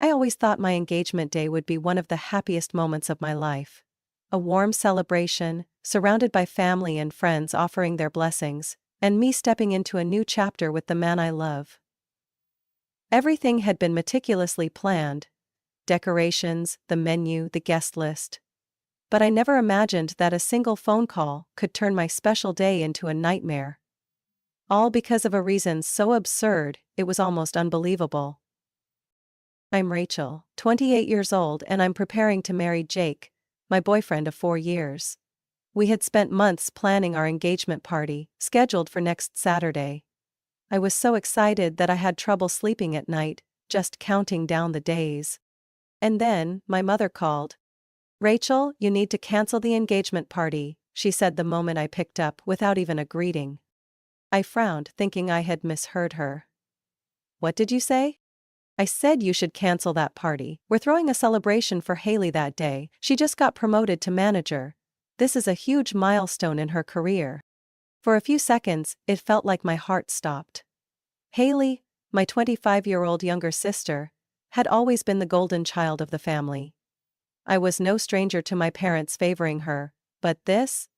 I always thought my engagement day would be one of the happiest moments of my life. A warm celebration, surrounded by family and friends offering their blessings, and me stepping into a new chapter with the man I love. Everything had been meticulously planned: decorations, the menu, the guest list. But I never imagined that a single phone call could turn my special day into a nightmare. All because of a reason so absurd, it was almost unbelievable. I'm Rachel, 28 years old, and I'm preparing to marry Jake, my boyfriend of 4 years. We had spent months planning our engagement party, scheduled for next Saturday. I was so excited that I had trouble sleeping at night, just counting down the days. And then, my mother called. "Rachel, you need to cancel the engagement party," she said the moment I picked up, without even a greeting. I frowned, thinking I had misheard her. "What did you say?" "I said you should cancel that party. We're throwing a celebration for Haley that day. She just got promoted to manager. This is a huge milestone in her career." For a few seconds, it felt like my heart stopped. Haley, my 25-year-old younger sister, had always been the golden child of the family. I was no stranger to my parents favoring her, but this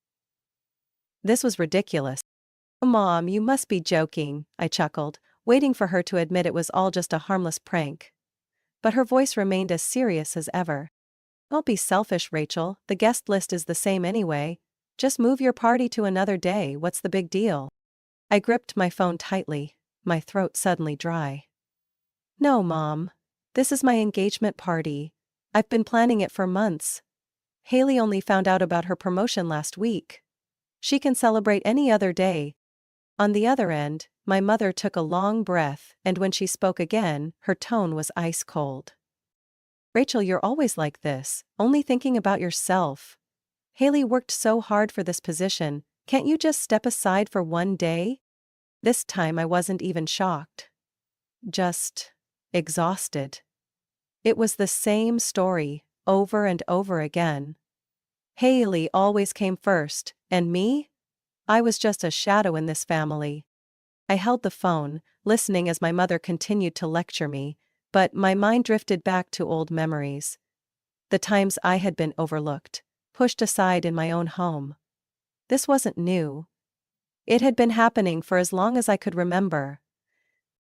was ridiculous. "Mom, you must be joking," I chuckled, waiting for her to admit it was all just a harmless prank. But her voice remained as serious as ever. "Don't be selfish, Rachel, the guest list is the same anyway. Just move your party to another day, what's the big deal?" I gripped my phone tightly, my throat suddenly dry. "No, Mom. This is my engagement party. I've been planning it for months. Haley only found out about her promotion last week. She can celebrate any other day." On the other end, my mother took a long breath, and when she spoke again, her tone was ice cold. "Rachel, you're always like this, only thinking about yourself. Haley worked so hard for this position, can't you just step aside for one day?" This time I wasn't even shocked. Just exhausted. It was the same story, over and over again. Haley always came first, and me? I was just a shadow in this family. I held the phone, listening as my mother continued to lecture me, but my mind drifted back to old memories. The times I had been overlooked, pushed aside in my own home. This wasn't new. It had been happening for as long as I could remember.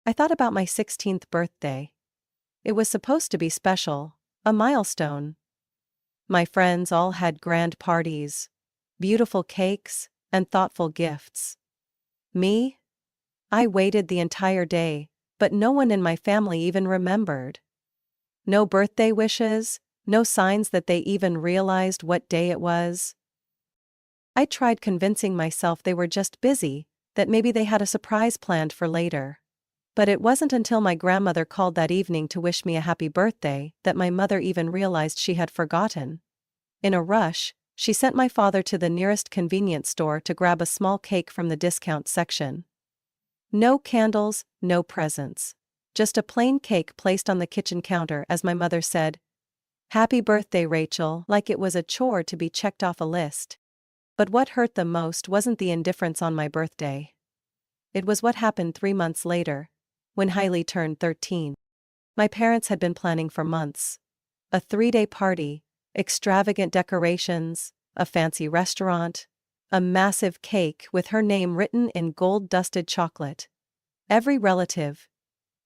I thought about my 16th birthday. It was supposed to be special, a milestone. My friends all had grand parties, beautiful cakes, and thoughtful gifts. Me? I waited the entire day, but no one in my family even remembered. No birthday wishes, no signs that they even realized what day it was. I tried convincing myself they were just busy, that maybe they had a surprise planned for later. But it wasn't until my grandmother called that evening to wish me a happy birthday that my mother even realized she had forgotten. In a rush, she sent my father to the nearest convenience store to grab a small cake from the discount section. No candles, no presents. Just a plain cake placed on the kitchen counter as my mother said, "Happy birthday, Rachel," like it was a chore to be checked off a list. But what hurt the most wasn't the indifference on my birthday. It was what happened 3 months later, when Haley turned 13. My parents had been planning for months. A 3-day party, extravagant decorations, a fancy restaurant, a massive cake with her name written in gold-dusted chocolate. Every relative,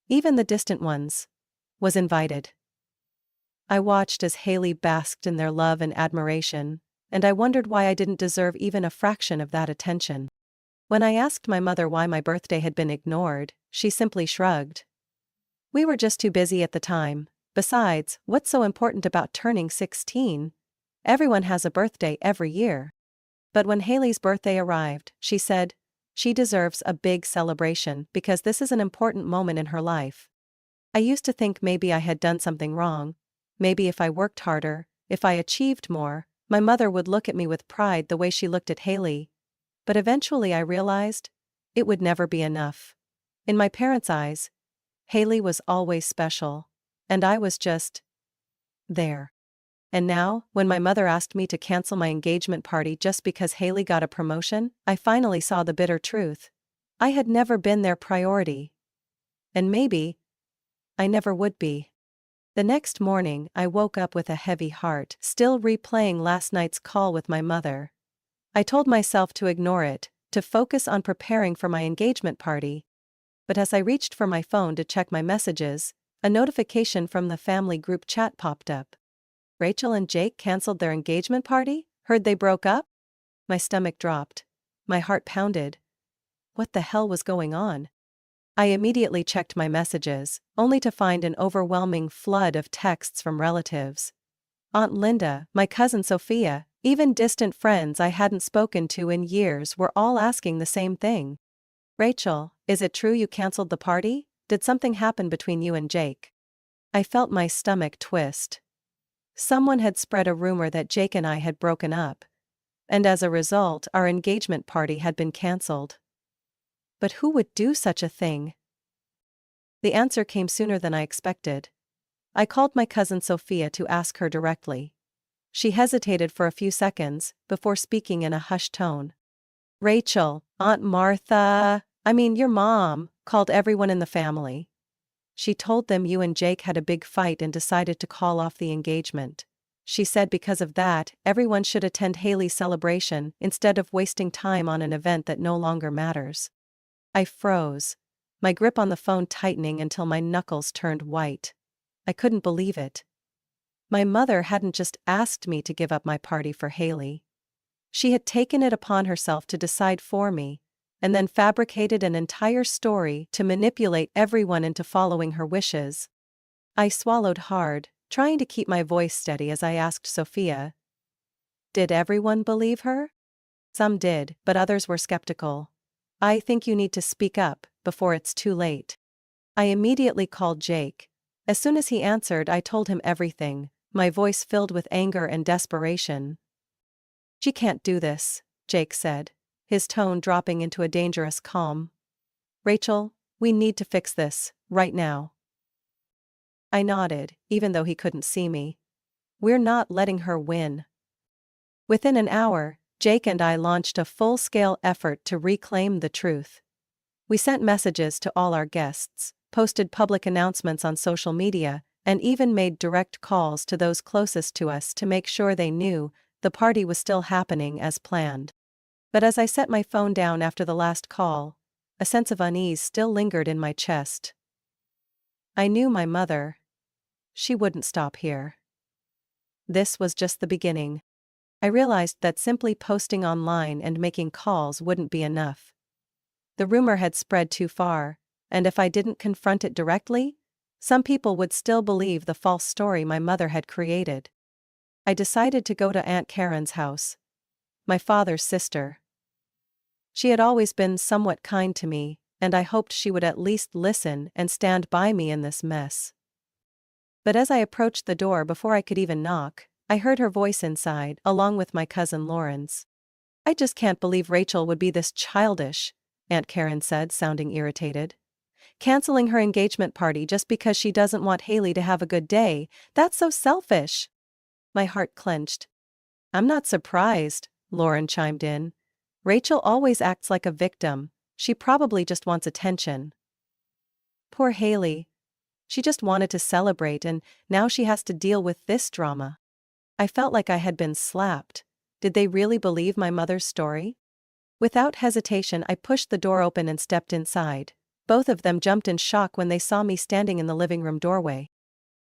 even the distant ones, was invited. I watched as Haley basked in their love and admiration, and I wondered why I didn't deserve even a fraction of that attention. When I asked my mother why my birthday had been ignored, she simply shrugged. "We were just too busy at the time. Besides, what's so important about turning 16? Everyone has a birthday every year." But when Haley's birthday arrived, she said, "She deserves a big celebration because this is an important moment in her life." I used to think maybe I had done something wrong. Maybe if I worked harder, if I achieved more, my mother would look at me with pride the way she looked at Haley. But eventually I realized, it would never be enough. In my parents' eyes, Haley was always special, and I was just there. And now, when my mother asked me to cancel my engagement party just because Haley got a promotion, I finally saw the bitter truth. I had never been their priority. And maybe I never would be. The next morning, I woke up with a heavy heart, still replaying last night's call with my mother. I told myself to ignore it, to focus on preparing for my engagement party. But as I reached for my phone to check my messages, a notification from the family group chat popped up. Rachel and Jake canceled their engagement party? Heard they broke up? My stomach dropped. My heart pounded. What the hell was going on? I immediately checked my messages, only to find an overwhelming flood of texts from relatives. Aunt Linda, my cousin Sophia, even distant friends I hadn't spoken to in years were all asking the same thing. Rachel, is it true you canceled the party? Did something happen between you and Jake? I felt my stomach twist. Someone had spread a rumor that Jake and I had broken up, and as a result, our engagement party had been canceled. But who would do such a thing? The answer came sooner than I expected. I called my cousin Sophia to ask her directly. She hesitated for a few seconds, before speaking in a hushed tone. Rachel, Aunt Martha, your mom, called everyone in the family. She told them you and Jake had a big fight and decided to call off the engagement. She said because of that, everyone should attend Haley's celebration instead of wasting time on an event that no longer matters. I froze, my grip on the phone tightening until my knuckles turned white. I couldn't believe it. My mother hadn't just asked me to give up my party for Haley. She had taken it upon herself to decide for me, and then fabricated an entire story to manipulate everyone into following her wishes. I swallowed hard, trying to keep my voice steady as I asked Sophia. Did everyone believe her? Some did, but others were skeptical. I think you need to speak up, before it's too late. I immediately called Jake. As soon as he answered, I told him everything, my voice filled with anger and desperation. She can't do this, Jake said, his tone dropping into a dangerous calm. Rachel, we need to fix this, right now. I nodded, even though he couldn't see me. We're not letting her win. Within an hour, Jake and I launched a full-scale effort to reclaim the truth. We sent messages to all our guests, posted public announcements on social media, and even made direct calls to those closest to us to make sure they knew the party was still happening as planned. But as I set my phone down after the last call, a sense of unease still lingered in my chest. I knew my mother. She wouldn't stop here. This was just the beginning. I realized that simply posting online and making calls wouldn't be enough. The rumor had spread too far, and if I didn't confront it directly, some people would still believe the false story my mother had created. I decided to go to Aunt Karen's house, my father's sister. She had always been somewhat kind to me, and I hoped she would at least listen and stand by me in this mess. But as I approached the door before I could even knock, I heard her voice inside, along with my cousin Lauren's. I just can't believe Rachel would be this childish, Aunt Karen said, sounding irritated. Canceling her engagement party just because she doesn't want Haley to have a good day, that's so selfish. My heart clenched. I'm not surprised, Lauren chimed in. Rachel always acts like a victim. She probably just wants attention. Poor Haley. She just wanted to celebrate and now she has to deal with this drama. I felt like I had been slapped. Did they really believe my mother's story? Without hesitation, I pushed the door open and stepped inside. Both of them jumped in shock when they saw me standing in the living room doorway.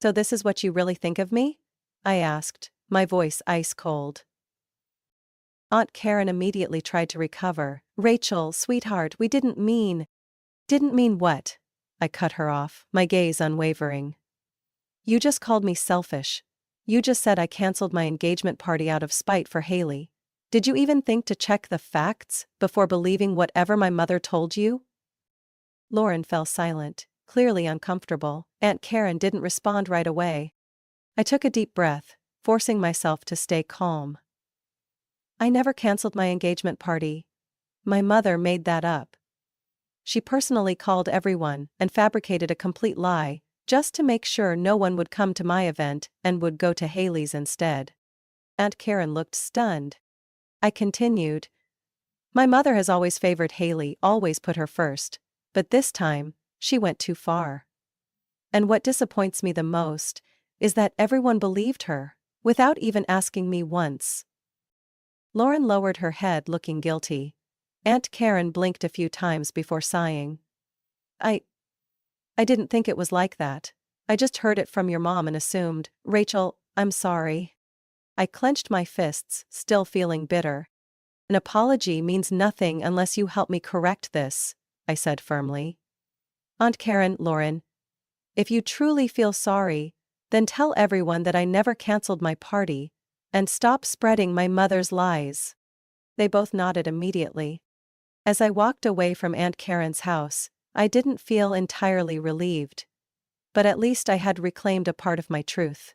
So this is what you really think of me? I asked, my voice ice cold. Aunt Karen immediately tried to recover. Rachel, sweetheart, we didn't mean. Didn't mean what? I cut her off, my gaze unwavering. You just called me selfish. You just said I canceled my engagement party out of spite for Haley. Did you even think to check the facts before believing whatever my mother told you? Lauren fell silent, clearly uncomfortable. Aunt Karen didn't respond right away. I took a deep breath, forcing myself to stay calm. I never canceled my engagement party. My mother made that up. She personally called everyone and fabricated a complete lie, just to make sure no one would come to my event and would go to Haley's instead. Aunt Karen looked stunned. I continued. My mother has always favored Haley, always put her first, but this time, she went too far. And what disappoints me the most is that everyone believed her, without even asking me once. Lauren lowered her head, looking guilty. Aunt Karen blinked a few times before sighing. I didn't think it was like that. I just heard it from your mom and assumed. Rachel, I'm sorry. I clenched my fists, still feeling bitter. An apology means nothing unless you help me correct this, I said firmly. Aunt Karen, Lauren, if you truly feel sorry, then tell everyone that I never canceled my party, and stop spreading my mother's lies. They both nodded immediately. As I walked away from Aunt Karen's house, I didn't feel entirely relieved. But at least I had reclaimed a part of my truth.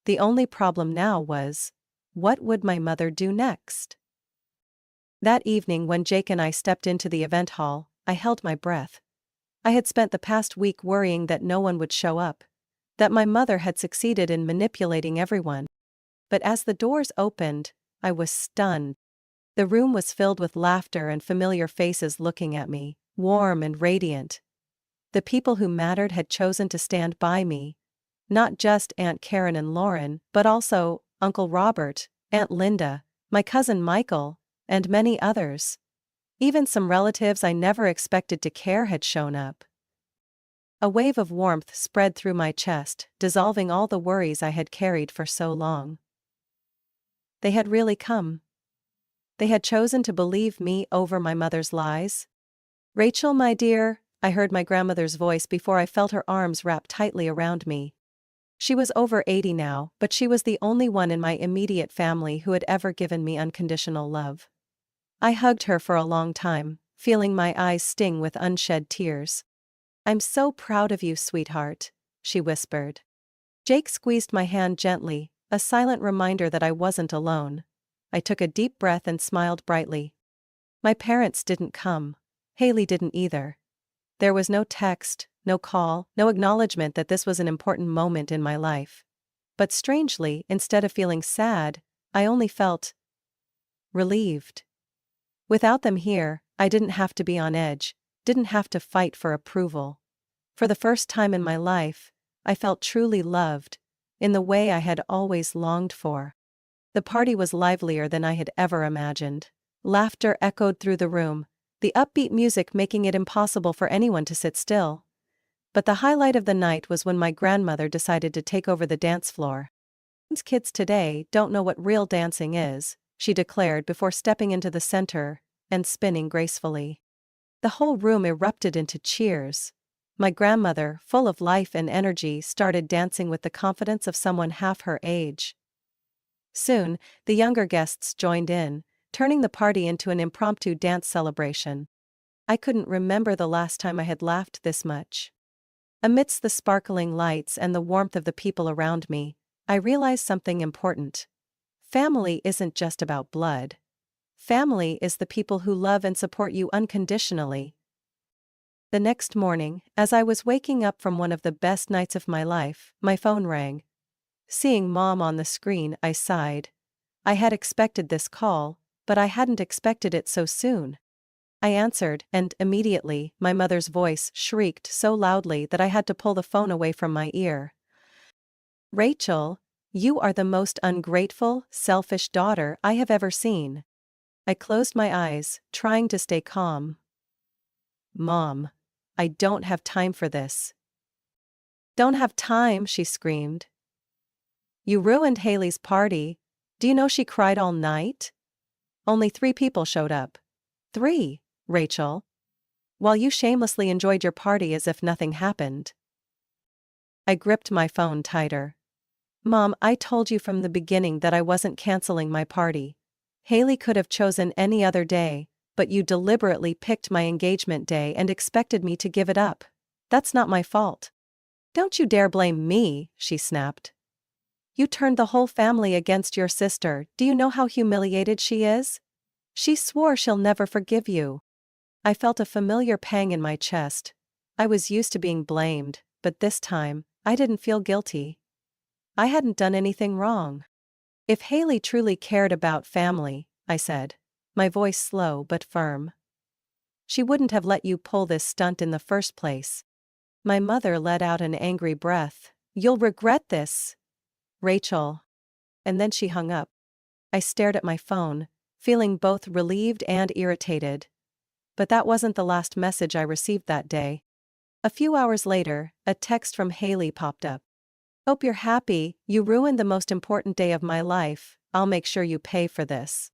The only problem now was, what would my mother do next? That evening when Jake and I stepped into the event hall, I held my breath. I had spent the past week worrying that no one would show up, that my mother had succeeded in manipulating everyone. But as the doors opened, I was stunned. The room was filled with laughter and familiar faces looking at me, warm and radiant. The people who mattered had chosen to stand by me. Not just Aunt Karen and Lauren, but also Uncle Robert, Aunt Linda, my cousin Michael, and many others. Even some relatives I never expected to care had shown up. A wave of warmth spread through my chest, dissolving all the worries I had carried for so long. They had really come. They had chosen to believe me over my mother's lies. Rachel, my dear, I heard my grandmother's voice before I felt her arms wrapped tightly around me. She was over 80 now, but she was the only one in my immediate family who had ever given me unconditional love. I hugged her for a long time, feeling my eyes sting with unshed tears. I'm so proud of you, sweetheart, she whispered. Jake squeezed my hand gently, a silent reminder that I wasn't alone. I took a deep breath and smiled brightly. My parents didn't come. Haley didn't either. There was no text, no call, no acknowledgement that this was an important moment in my life. But strangely, instead of feeling sad, I only felt relieved. Without them here, I didn't have to be on edge, didn't have to fight for approval. For the first time in my life, I felt truly loved, in the way I had always longed for. The party was livelier than I had ever imagined. Laughter echoed through the room, the upbeat music making it impossible for anyone to sit still. But the highlight of the night was when my grandmother decided to take over the dance floor. Kids today don't know what real dancing is, she declared before stepping into the center and spinning gracefully. The whole room erupted into cheers. My grandmother, full of life and energy, started dancing with the confidence of someone half her age. Soon, the younger guests joined in, turning the party into an impromptu dance celebration. I couldn't remember the last time I had laughed this much. Amidst the sparkling lights and the warmth of the people around me, I realized something important. Family isn't just about blood. Family is the people who love and support you unconditionally. The next morning, as I was waking up from one of the best nights of my life, my phone rang. Seeing Mom on the screen, I sighed. I had expected this call, but I hadn't expected it so soon. I answered, and immediately, my mother's voice shrieked so loudly that I had to pull the phone away from my ear. Rachel, you are the most ungrateful, selfish daughter I have ever seen. I closed my eyes, trying to stay calm. Mom, I don't have time for this. Don't have time, she screamed. You ruined Haley's party. Do you know she cried all night? Only 3 people showed up. 3, Rachel. While you shamelessly enjoyed your party as if nothing happened. I gripped my phone tighter. Mom, I told you from the beginning that I wasn't canceling my party. Haley could have chosen any other day, but you deliberately picked my engagement day and expected me to give it up. That's not my fault. Don't you dare blame me, she snapped. You turned the whole family against your sister. Do you know how humiliated she is? She swore she'll never forgive you. I felt a familiar pang in my chest. I was used to being blamed, but this time, I didn't feel guilty. I hadn't done anything wrong. If Haley truly cared about family, I said, my voice slow but firm, she wouldn't have let you pull this stunt in the first place. My mother let out an angry breath. You'll regret this, Rachel. And then she hung up. I stared at my phone, feeling both relieved and irritated. But that wasn't the last message I received that day. A few hours later, a text from Haley popped up. "Hope you're happy, you ruined the most important day of my life, I'll make sure you pay for this."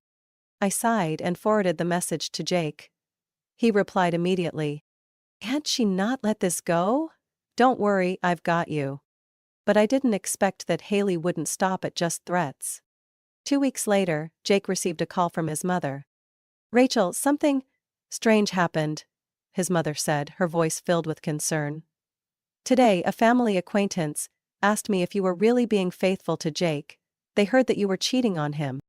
I sighed and forwarded the message to Jake. He replied immediately. "Can't she not let this go? Don't worry, I've got you." But I didn't expect that Haley wouldn't stop at just threats. 2 weeks later, Jake received a call from his mother. "Rachel, something strange happened," his mother said, her voice filled with concern. "Today, a family acquaintance asked me if you were really being faithful to Jake. They heard that you were cheating on him."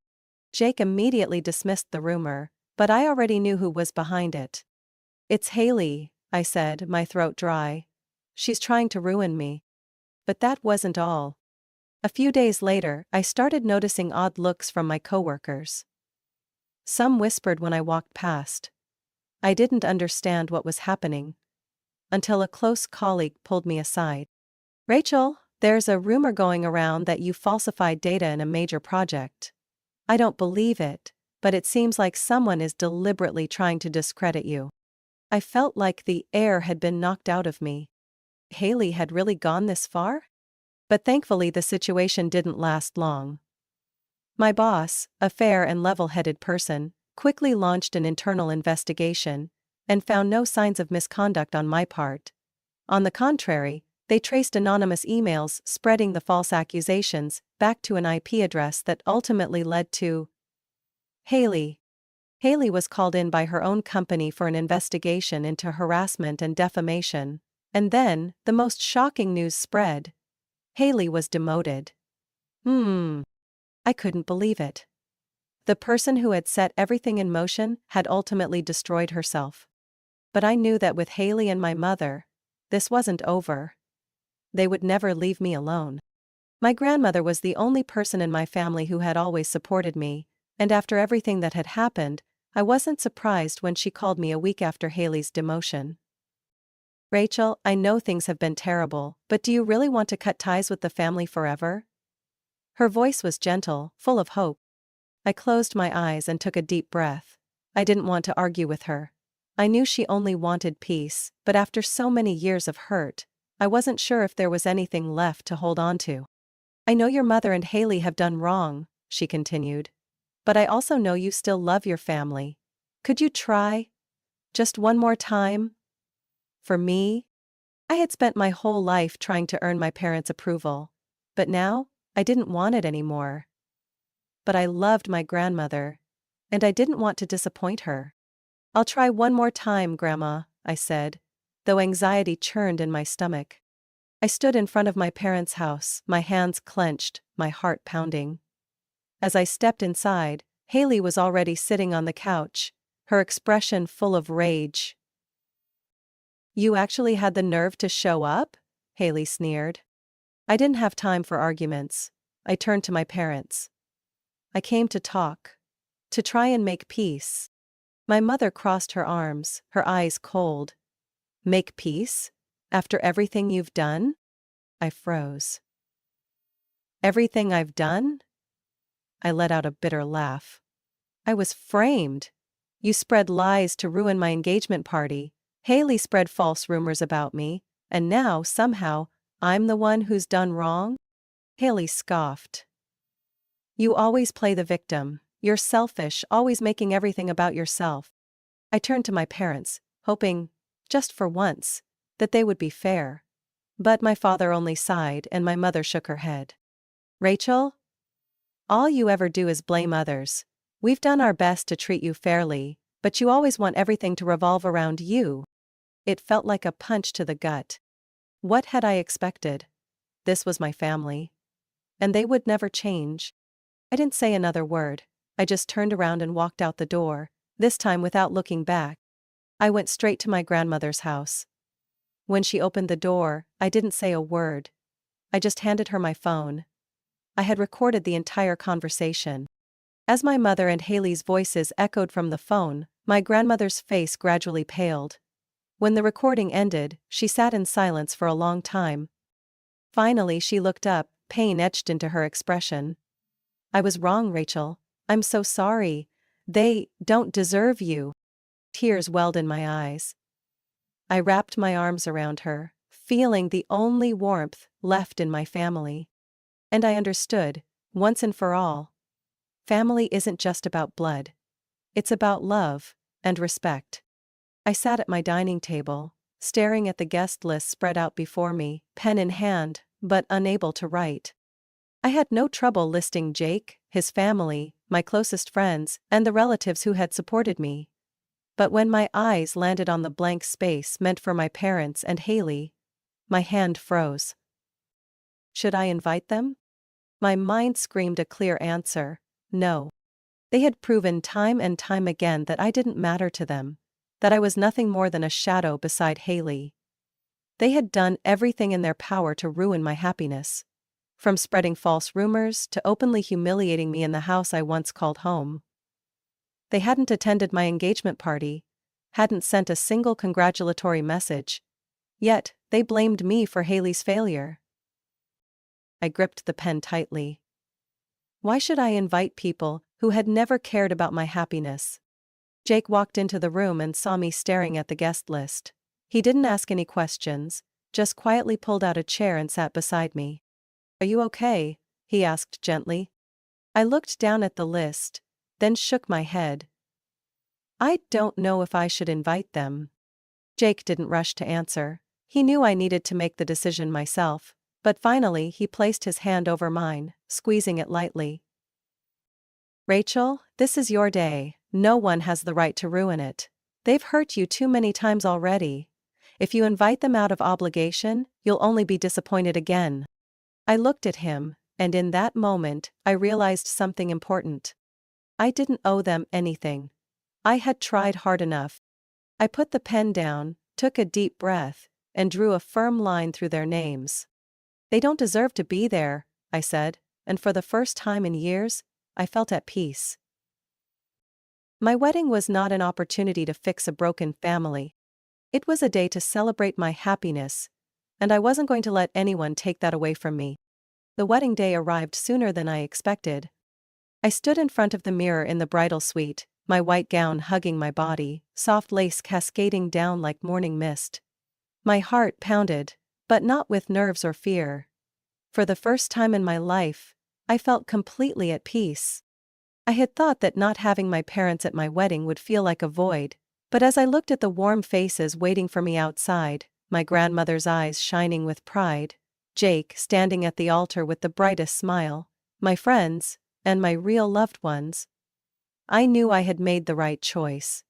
Jake immediately dismissed the rumor, but I already knew who was behind it. "It's Haley," I said, my throat dry. "She's trying to ruin me." But that wasn't all. A few days later, I started noticing odd looks from my coworkers. Some whispered when I walked past. I didn't understand what was happening. Until a close colleague pulled me aside. "Rachel, there's a rumor going around that you falsified data in a major project. I don't believe it, but it seems like someone is deliberately trying to discredit you." I felt like the air had been knocked out of me. Haley had really gone this far? But thankfully the situation didn't last long. My boss, a fair and level-headed person, quickly launched an internal investigation and found no signs of misconduct on my part. On the contrary, they traced anonymous emails spreading the false accusations back to an IP address that ultimately led to Haley. Haley was called in by her own company for an investigation into harassment and defamation. And then, the most shocking news spread. Haley was demoted. I couldn't believe it. The person who had set everything in motion had ultimately destroyed herself. But I knew that with Haley and my mother, this wasn't over. They would never leave me alone. My grandmother was the only person in my family who had always supported me, and after everything that had happened, I wasn't surprised when she called me a week after Haley's demotion. "Rachel, I know things have been terrible, but do you really want to cut ties with the family forever?" Her voice was gentle, full of hope. I closed my eyes and took a deep breath. I didn't want to argue with her. I knew she only wanted peace, but after so many years of hurt, I wasn't sure if there was anything left to hold on to. "I know your mother and Haley have done wrong," she continued. "But I also know you still love your family. Could you try? Just one more time? For me?" I had spent my whole life trying to earn my parents' approval. But now, I didn't want it anymore. But I loved my grandmother. And I didn't want to disappoint her. "I'll try one more time, Grandma," I said, though anxiety churned in my stomach. I stood in front of my parents' house, my hands clenched, my heart pounding. As I stepped inside, Haley was already sitting on the couch, her expression full of rage. "You actually had the nerve to show up?" Haley sneered. I didn't have time for arguments. I turned to my parents. "I came to talk. To try and make peace." My mother crossed her arms, her eyes cold. "Make peace? After everything you've done?" I froze. "Everything I've done?" I let out a bitter laugh. "I was framed. You spread lies to ruin my engagement party. Haley spread false rumors about me, and now, somehow, I'm the one who's done wrong?" Haley scoffed. "You always play the victim. You're selfish, always making everything about yourself." I turned to my parents, hoping, just for once, that they would be fair. But my father only sighed and my mother shook her head. "Rachel? All you ever do is blame others. We've done our best to treat you fairly, but you always want everything to revolve around you." It felt like a punch to the gut. What had I expected? This was my family. And they would never change. I didn't say another word. I just turned around and walked out the door, this time without looking back. I went straight to my grandmother's house. When she opened the door, I didn't say a word. I just handed her my phone. I had recorded the entire conversation. As my mother and Haley's voices echoed from the phone, my grandmother's face gradually paled. When the recording ended, she sat in silence for a long time. Finally she looked up, pain etched into her expression. "I was wrong, Rachel. I'm so sorry. They don't deserve you." Tears welled in my eyes. I wrapped my arms around her, feeling the only warmth left in my family. And I understood, once and for all, family isn't just about blood. It's about love and respect. I sat at my dining table, staring at the guest list spread out before me, pen in hand, but unable to write. I had no trouble listing Jake, his family, my closest friends, and the relatives who had supported me. But when my eyes landed on the blank space meant for my parents and Haley, my hand froze. Should I invite them? My mind screamed a clear answer: no. They had proven time and time again that I didn't matter to them, that I was nothing more than a shadow beside Haley. They had done everything in their power to ruin my happiness, from spreading false rumors to openly humiliating me in the house I once called home. They hadn't attended my engagement party, hadn't sent a single congratulatory message, yet they blamed me for Haley's failure. I gripped the pen tightly. Why should I invite people who had never cared about my happiness? Jake walked into the room and saw me staring at the guest list. He didn't ask any questions, just quietly pulled out a chair and sat beside me. "Are you okay?" he asked gently. I looked down at the list, then shook my head. "I don't know if I should invite them." Jake didn't rush to answer. He knew I needed to make the decision myself, but finally he placed his hand over mine, squeezing it lightly. "Rachel, this is your day. No one has the right to ruin it. They've hurt you too many times already. If you invite them out of obligation, you'll only be disappointed again." I looked at him, and in that moment, I realized something important. I didn't owe them anything. I had tried hard enough. I put the pen down, took a deep breath, and drew a firm line through their names. "They don't deserve to be there," I said, and for the first time in years, I felt at peace. My wedding was not an opportunity to fix a broken family. It was a day to celebrate my happiness, and I wasn't going to let anyone take that away from me. The wedding day arrived sooner than I expected. I stood in front of the mirror in the bridal suite, my white gown hugging my body, soft lace cascading down like morning mist. My heart pounded, but not with nerves or fear. For the first time in my life, I felt completely at peace. I had thought that not having my parents at my wedding would feel like a void, but as I looked at the warm faces waiting for me outside, my grandmother's eyes shining with pride, Jake standing at the altar with the brightest smile, my friends, and my real loved ones, I knew I had made the right choice.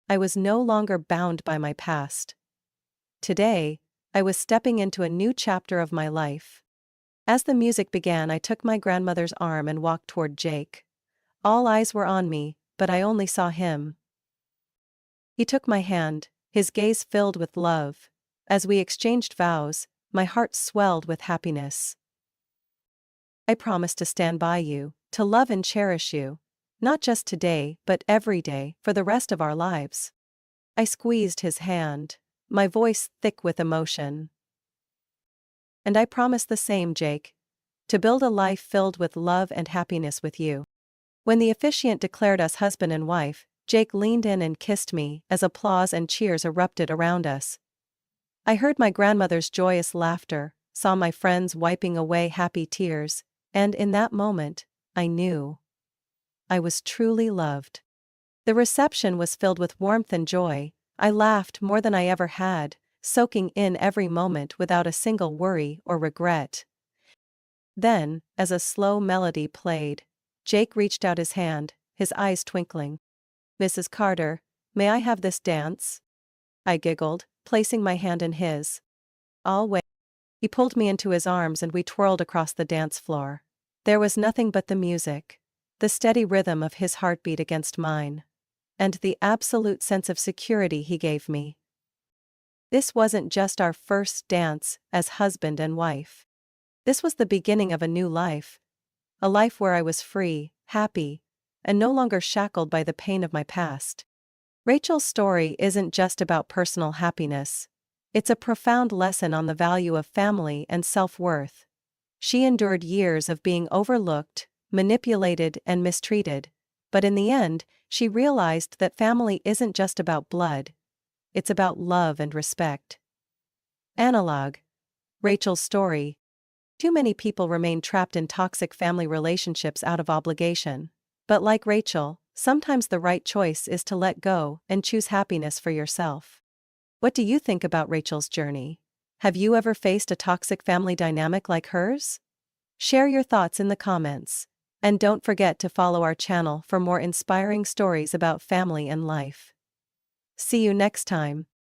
I was no longer bound by my past. Today, I was stepping into a new chapter of my life. As the music began, I took my grandmother's arm and walked toward Jake. All eyes were on me, but I only saw him. He took my hand, his gaze filled with love. As we exchanged vows, my heart swelled with happiness. "I promise to stand by you, to love and cherish you, not just today but every day for the rest of our lives." I squeezed his hand, my voice thick with emotion. "And I promise the same, Jake, to build a life filled with love and happiness with you." When the officiant declared us husband and wife, Jake leaned in and kissed me as applause and cheers erupted around us. I heard my grandmother's joyous laughter, saw my friends wiping away happy tears, and in that moment, I knew I was truly loved. The reception was filled with warmth and joy. I laughed more than I ever had, soaking in every moment without a single worry or regret. Then, as a slow melody played, Jake reached out his hand, his eyes twinkling. "Mrs. Carter, may I have this dance?" I giggled, placing my hand in his. "I'll wait." He pulled me into his arms and we twirled across the dance floor. There was nothing but the music, the steady rhythm of his heartbeat against mine, and the absolute sense of security he gave me. This wasn't just our first dance as husband and wife. This was the beginning of a new life. A life where I was free, happy, and no longer shackled by the pain of my past. Rachel's story isn't just about personal happiness. It's a profound lesson on the value of family and self-worth. She endured years of being overlooked, manipulated, and mistreated. But in the end, she realized that family isn't just about blood. It's about love and respect. Analog. Rachel's story. Too many people remain trapped in toxic family relationships out of obligation. But like Rachel, sometimes the right choice is to let go and choose happiness for yourself. What do you think about Rachel's journey? Have you ever faced a toxic family dynamic like hers? Share your thoughts in the comments. And don't forget to follow our channel for more inspiring stories about family and life. See you next time.